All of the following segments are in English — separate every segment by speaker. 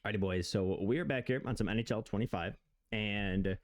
Speaker 1: Alrighty, boys. So we are back here on some NHL 25, and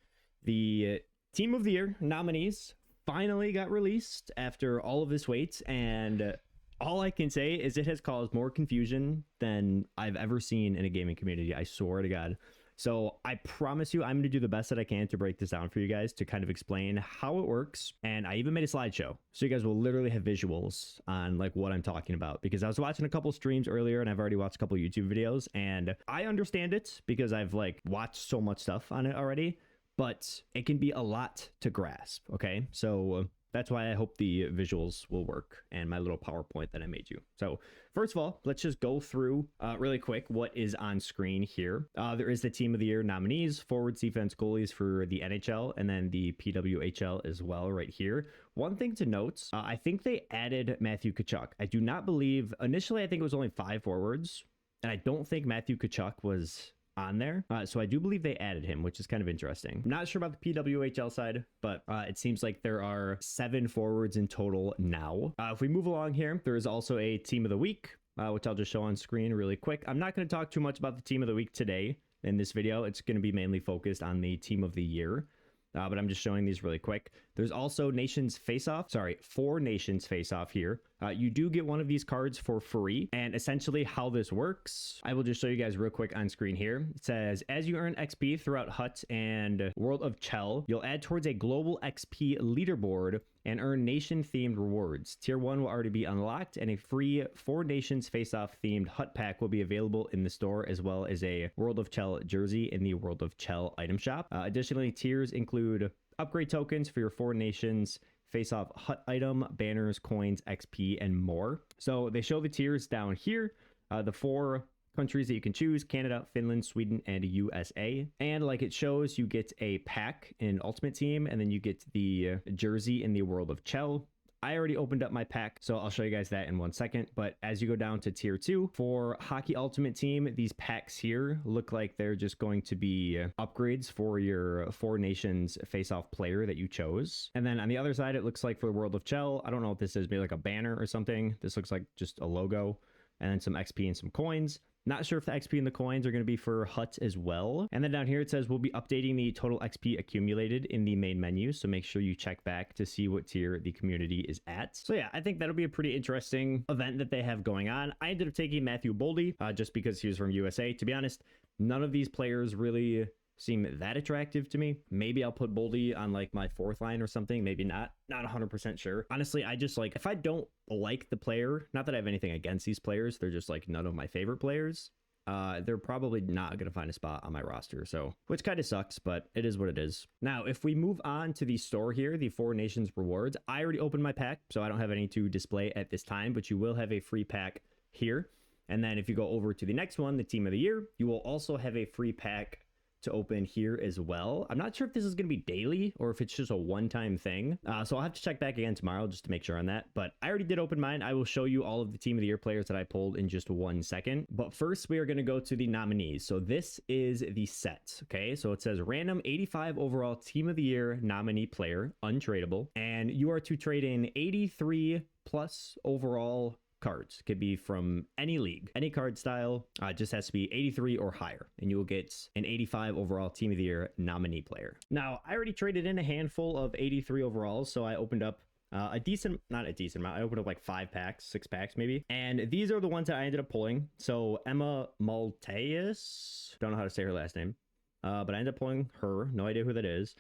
Speaker 1: the Team of the Year nominees finally got released after all of this wait, and all I can say is it has caused more confusion than I've ever seen in a gaming community. I swear to God. So I promise you, I'm going to do the best that I can to break this down for you guys to kind of explain how it works. And I even made a slideshow, so you guys will literally have visuals on like what I'm talking about, because I was watching a couple streams earlier and I've already watched a couple YouTube videos, and I understand it because I've like watched so much stuff on it already, but it can be a lot to grasp. Okay. So that's why I hope the visuals will work and my little PowerPoint that I made you. So first of all, let's just go through really quick what is on screen here. There is the Team of the Year nominees, forwards, defense, goalies for the NHL, and then the PWHL as well right here. One thing to note, I think they added Matthew Tkachuk. I do not believe, initially I think it was only 5 forwards, and I don't think Matthew Tkachuk was on there. So I do believe they added him, which is kind of interesting. I'm not sure about the PWHL side, but it seems like there are 7 forwards in total now. If we move along here, there is also a Team of the Week, which I'll just show on screen really quick. I'm not going to talk too much about the Team of the Week today in this video. It's going to be mainly focused on the Team of the Year. But I'm just showing these really quick. There's also Nations Face-Off. Sorry, 4 Nations Face-Off here. You do get one of these cards for free. And essentially how this works, I will just show you guys real quick on screen here. It says, as you earn XP throughout HUT and World of Chell, you'll add towards a global XP leaderboard and earn nation-themed rewards. Tier 1 will already be unlocked, and a free 4 Nations Face-Off themed HUT pack will be available in the store, as well as a World of Chell jersey in the World of Chell item shop. Additionally, tiers include upgrade tokens for your 4 Nations Face-Off HUT item, banners, coins, XP, and more. So they show the tiers down here. The 4 countries that you can choose: Canada, Finland, Sweden, and USA. And like it shows, you get a pack in Ultimate Team, and then you get the jersey in the World of Chell. I already opened up my pack, so I'll show you guys that in 1 second. But as you go down to tier 2, for Hockey Ultimate Team, these packs here look like they're just going to be upgrades for your 4 Nations Face-Off player that you chose. And then on the other side, it looks like for the World of Chell, I don't know what this is, maybe like a banner or something. This looks like just a logo, and then some XP and some coins. Not sure if the XP and the coins are going to be for HUT as well. And then down here it says we'll be updating the total XP accumulated in the main menu, so make sure you check back to see what tier the community is at. So yeah, I think that'll be a pretty interesting event that they have going on. I ended up taking Matthew Boldy just because he was from USA. To be honest, none of these players really seem that attractive to me. Maybe I'll put Boldy on like my 4th line or something, maybe not 100% sure. Honestly, I just like, if I don't like the player, not that I have anything against these players, they're just like none of my favorite players, they're probably not gonna find a spot on my roster. So, which kind of sucks, but it is what it is. Now, if we move on to the store here, the 4 Nations rewards, I already opened my pack, so I don't have any to display at this time, but you will have a free pack here. And then if you go over to the next one, the Team of the Year, you will also have a free pack to open here as well. I'm not sure if this is going to be daily or if it's just a one-time thing. So I'll have to check back again tomorrow just to make sure on that. But I already did open mine. I will show you all of the Team of the Year players that I pulled in just 1 second. But first, we are going to go to the nominees. So this is the set. Okay, so it says random 85 overall Team of the Year nominee player, untradeable. And you are to trade in 83 plus overall cards. Could be from any league, any card style. Just has to be 83 or higher, and you will get an 85 overall Team of the Year nominee player. Now, I already traded in a handful of 83 overalls, so I opened up not a decent amount. I opened up like 5 packs, 6 packs maybe. And these are the ones that I ended up pulling. So Emma Malteus, don't know how to say her last name, but I ended up pulling her. No idea who that is.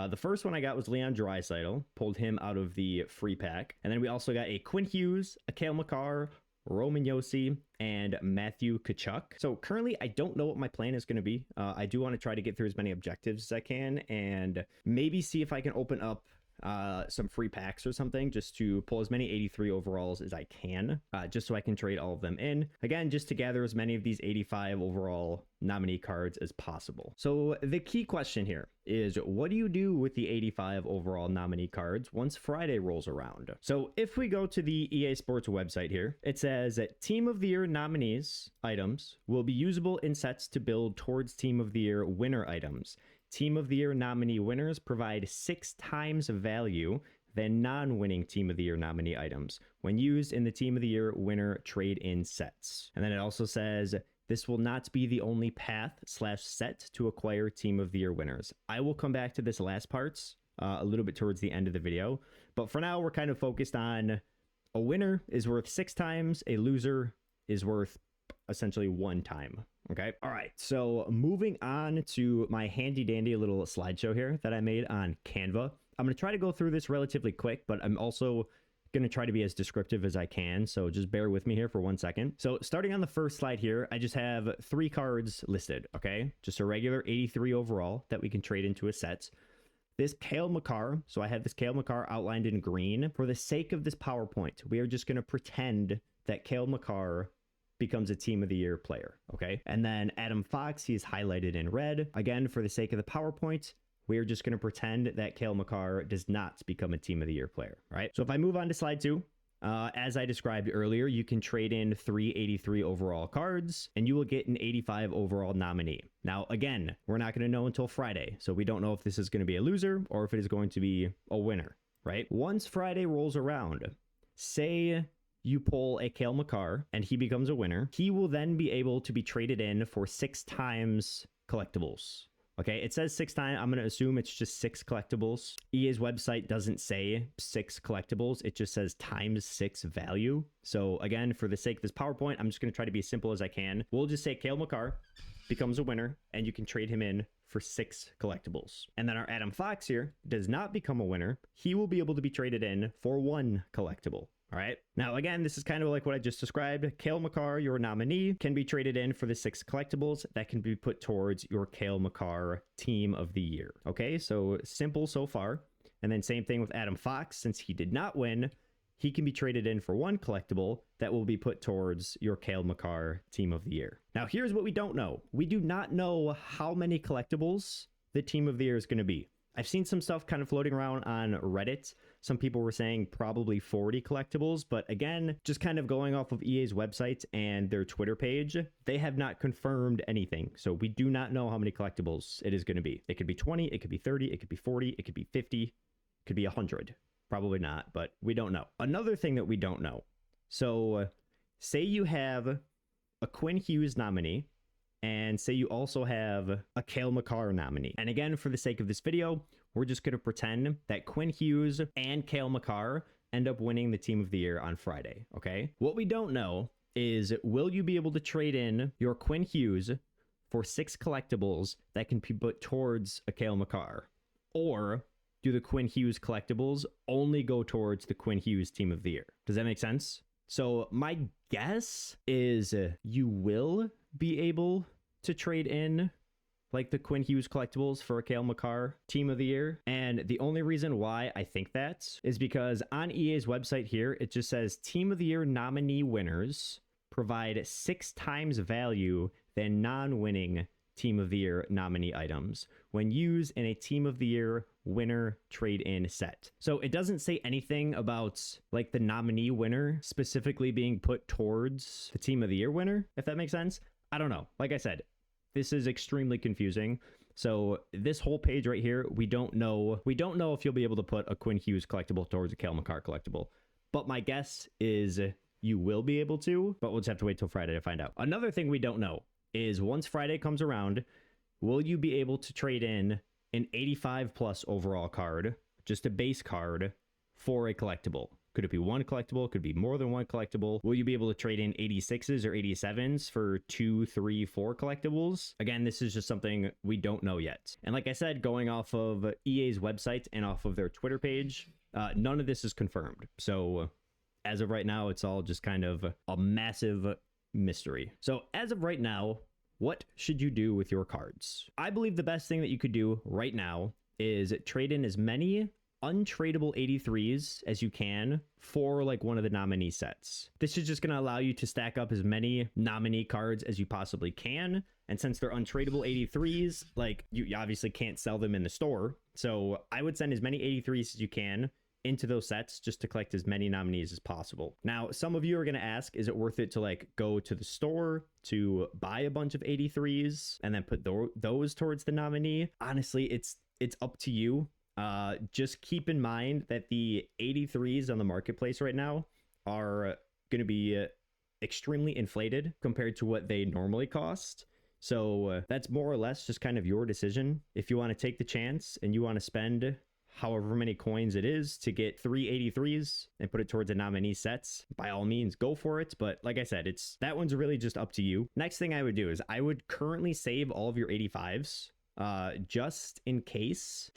Speaker 1: The first one I got was Leon Draisaitl, pulled him out of the free pack. And then we also got a Quinn Hughes, a Cale Makar, Roman Josi, and Matthew Tkachuk. So currently, I don't know what my plan is going to be. I do want to try to get through as many objectives as I can and maybe see if I can open up some free packs or something just to pull as many 83 overalls as I can, just so I can trade all of them in. Again, just to gather as many of these 85 overall nominee cards as possible. So the key question here is, what do you do with the 85 overall nominee cards once Friday rolls around? So if we go to the EA Sports website here, it says that Team of the Year nominees items will be usable in sets to build towards Team of the Year winner items. Team of the Year nominee winners provide 6 times value than non-winning Team of the Year nominee items when used in the Team of the Year winner trade-in sets. And then it also says this will not be the only path / set to acquire Team of the Year winners. I will come back to this last parts a little bit towards the end of the video, but for now we're kind of focused on a winner is worth 6 times, a loser is worth essentially 1 time. Okay. All right. So moving on to my handy dandy little slideshow here that I made on Canva. I'm going to try to go through this relatively quick, but I'm also going to try to be as descriptive as I can. So just bear with me here for 1 second. So starting on the first slide here, I just have 3 cards listed. Okay. Just a regular 83 overall that we can trade into a set. This Cale Makar, so I have this Cale Makar outlined in green. For the sake of this PowerPoint, we are just going to pretend that Cale Makar becomes a Team of the Year player, okay? And then Adam Fox, he is highlighted in red. Again, for the sake of the PowerPoint, we're just going to pretend that Cale Makar does not become a Team of the Year player, right? So if I move on to slide 2, as I described earlier, you can trade in 3 83 overall cards and you will get an 85 overall nominee. Now, again, we're not going to know until Friday, so we don't know if this is going to be a loser or if it is going to be a winner, right? Once Friday rolls around, say you pull a Cale Makar and he becomes a winner, he will then be able to be traded in for 6 times collectibles. Okay, it says 6 times. I'm going to assume it's just 6 collectibles. EA's website doesn't say 6 collectibles. It just says times 6 value. So again, for the sake of this PowerPoint, I'm just going to try to be as simple as I can. We'll just say Cale Makar becomes a winner and you can trade him in for 6 collectibles. And then our Adam Fox here does not become a winner. He will be able to be traded in for 1 collectible. All right. Now, again, this is kind of like what I just described. Cale Makar, your nominee, can be traded in for the 6 collectibles that can be put towards your Cale Makar Team of the Year. Okay, so simple so far. And then same thing with Adam Fox. Since he did not win, he can be traded in for 1 collectible that will be put towards your Cale Makar Team of the Year. Now, here's what we don't know. We do not know how many collectibles the Team of the Year is going to be. I've seen some stuff kind of floating around on Reddit. Some people were saying probably 40 collectibles, but again, just kind of going off of EA's website and their Twitter page, they have not confirmed anything. So we do not know how many collectibles it is going to be. It could be 20, it could be 30, it could be 40, it could be 50, it could be 100. Probably not, but we don't know. Another thing that we don't know. So say you have a Quinn Hughes nominee, and say you also have a Cale Makar nominee. And again, for the sake of this video, we're just going to pretend that Quinn Hughes and Cale Makar end up winning the Team of the Year on Friday, okay? What we don't know is, will you be able to trade in your Quinn Hughes for 6 collectibles that can be put towards a Cale Makar? Or do the Quinn Hughes collectibles only go towards the Quinn Hughes Team of the Year? Does that make sense? So my guess is you will be able to trade in like the Quinn Hughes collectibles for a Cale Makar Team of the Year. And the only reason why I think that is because on EA's website here, it just says Team of the Year nominee winners provide 6 times value than non-winning Team of the Year nominee items when used in a Team of the Year winner trade-in set. So it doesn't say anything about like the nominee winner specifically being put towards the Team of the Year winner, if that makes sense. I don't know. Like I said, this is extremely confusing. So this whole page right here, we don't know if you'll be able to put a Quinn Hughes collectible towards a Cale Makar collectible. But my guess is you will be able to, but we'll just have to wait till Friday to find out. Another thing we don't know is once Friday comes around, will you be able to trade in an 85 plus overall card, just a base card, for a collectible? Could it be 1 collectible? Could it be more than 1 collectible? Will you be able to trade in 86s or 87s for 2, 3, 4 collectibles? Again, this is just something we don't know yet. And like I said, going off of EA's website and off of their Twitter page, none of this is confirmed. So as of right now, it's all just kind of a massive mystery. So as of right now, what should you do with your cards? I believe the best thing that you could do right now is trade in as many untradeable 83s as you can for like one of the nominee sets. This is just going to allow you to stack up as many nominee cards as you possibly can. And since they're untradeable 83s, like you obviously can't sell them in the store. So I would send as many 83s as you can into those sets just to collect as many nominees as possible. Now, some of you are going to ask, is it worth it to like go to the store to buy a bunch of 83s and then put those towards the nominee? Honestly, it's up to you. Just keep in mind that the 83s on the marketplace right now are going to be extremely inflated compared to what they normally cost. So that's more or less just kind of your decision. If you want to take the chance and you want to spend however many coins it is to get 383s and put it towards a nominee sets, by all means go for it. But like I said, that one's really just up to you. Next thing I would do is I would currently save all of your 85s. Just in case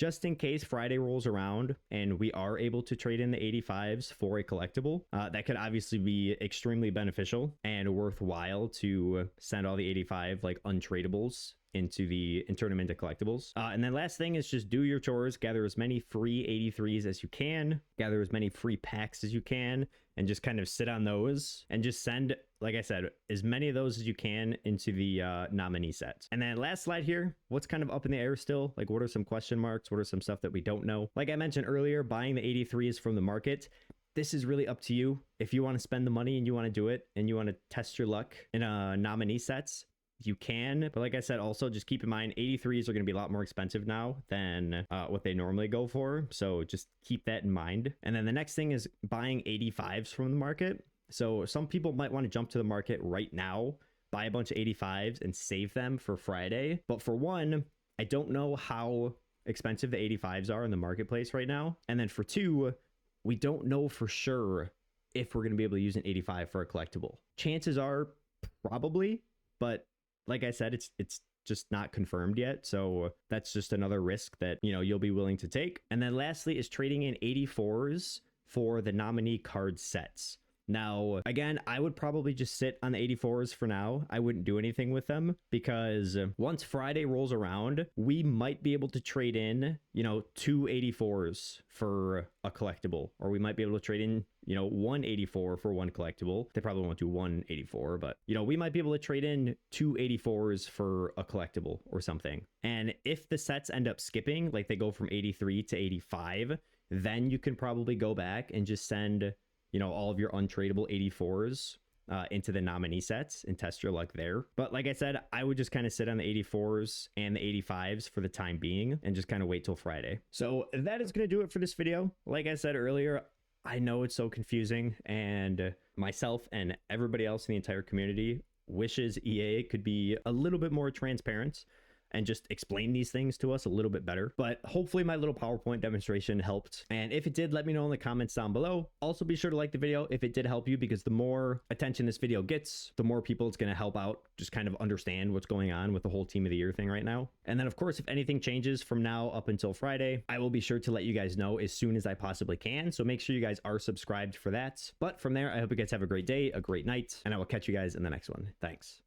Speaker 1: Friday rolls around and we are able to trade in the 85s for a collectible, that could obviously be extremely beneficial and worthwhile to send all the 85 like untradables and turn them into collectibles. And then last thing is just do your chores, gather as many free 83s as you can, gather as many free packs as you can, and just kind of sit on those and just send, like I said, as many of those as you can into the nominee sets. And then last slide here, what's kind of up in the air still? Like, what are some question marks? What are some stuff that we don't know? Like I mentioned earlier, buying the 83s from the market, this is really up to you. If you want to spend the money and you want to do it and you want to test your luck in nominee sets, you can. But like I said, also just keep in mind 83s are going to be a lot more expensive now than what they normally go for. So just keep that in mind. And then the next thing is buying 85s from the market. So some people might want to jump to the market right now, buy a bunch of 85s and save them for Friday. But for one, I don't know how expensive the 85s are in the marketplace right now. And then for two, we don't know for sure if we're going to be able to use an 85 for a collectible. Chances are probably, but like I said, it's just not confirmed yet. So that's just another risk that, you know, you'll be willing to take. And then lastly is trading in 84s for the nominee card sets. Now, again, I would probably just sit on the 84s for now. I wouldn't do anything with them because once Friday rolls around, we might be able to trade in, you know, 2 84s for a collectible, or we might be able to trade in, you know, 1 84 for one collectible. They probably won't do 1 84, but, you know, we might be able to trade in 2 84s for a collectible or something. And if the sets end up skipping, like they go from 83 to 85, then you can probably go back and just send, you know, all of your untradeable 84s into the nominee sets and test your luck there. But like I said, I would just kind of sit on the 84s and the 85s for the time being and just kind of wait till Friday. So that is going to do it for this video. Like I said earlier, I know it's so confusing, and myself and everybody else in the entire community wishes EA could be a little bit more transparent and just explain these things to us a little bit better. But hopefully my little PowerPoint demonstration helped. And if it did, let me know in the comments down below. Also be sure to like the video if it did help you, because the more attention this video gets, the more people it's going to help out just kind of understand what's going on with the whole team of the year thing right now. And then of course, if anything changes from now up until Friday, I will be sure to let you guys know as soon as I possibly can. So make sure you guys are subscribed for that. But from there, I hope you guys have a great day, a great night, and I will catch you guys in the next one. Thanks.